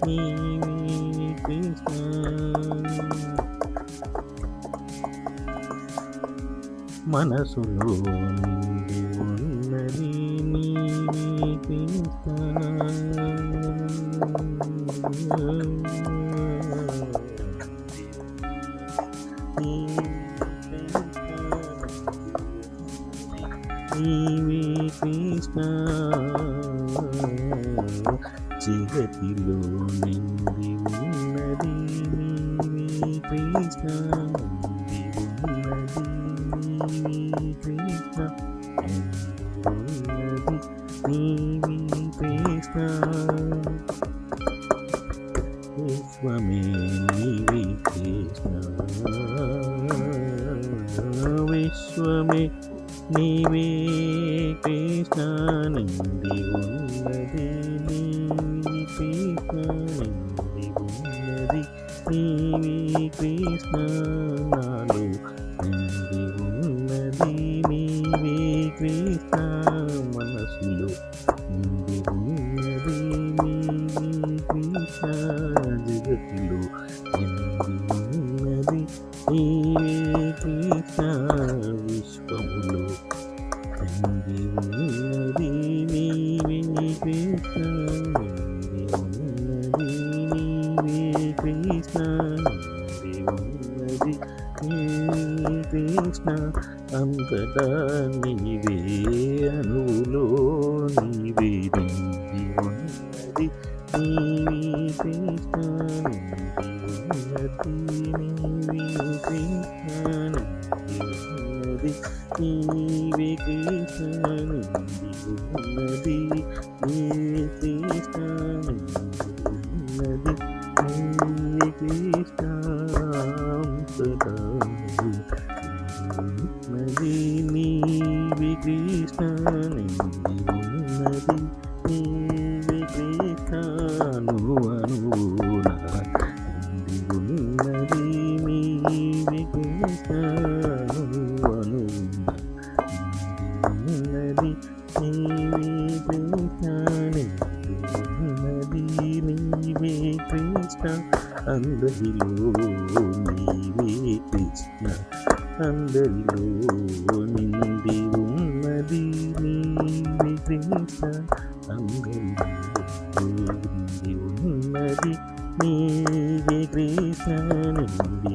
నీవే కృష్ణ మనసులో నిండి ఉన్నది నీవే కృష్ణ నీవే కృష్ణ జగతిలో నిండి ఉన్నది నీవే కృష్ణ నీవే కృష్ణ ఉన్నది నీవే కృష్ణ విశ్వమే నీవే కృష్ణ విశ్వమే నీవే కృష్ణ నిండి ఉన్నది నీవే కృష్ణ నిండి ఉన్నది నీవే కృష్ణ నాలో నిండి ఉన్నది నీవే కృష్ణ మనసులో నిండి ఉన్నది నీవే కృష్ణ జగతిలో నిండి ఉన్నది నీవే కృష్ణ విశ్వములో నిండి ఉన్నది నీవే కృష్ణ నిండి ఉన్నది నీవే కృష్ణ నిండి ఉన్నది నీవే కృష్ణ అంతటా నీవే అణువులో నీవే నిండి ఉన్నది నీవే కృష్ణ నిండి ఉన్నది నీవే కృష్ణ నిండి ఉన్నది నీవే కృష్ణ నిండి ఉన్నది నీవే కృష్ణ నిండి ఉన్నది నీవే కృష్ణ అంతటా ఉన్నది నీవే కృష్ణ నిండి ఉన్నది నీవే కృష్ణ అణువున నిండి ఉన్నది నీవే కృష్ణ అణువున నిండి ఉన్నది నీవే కృష్ణ నిండి ఉన్నది నీవే కృష్ణ అందరిలో నీవే కృష్ణ అందరిలో నిండి ఉన్నది నీవే కృష్ణ అందరిలో నిండి ఉన్నది నీవే కృష్ణ నిండి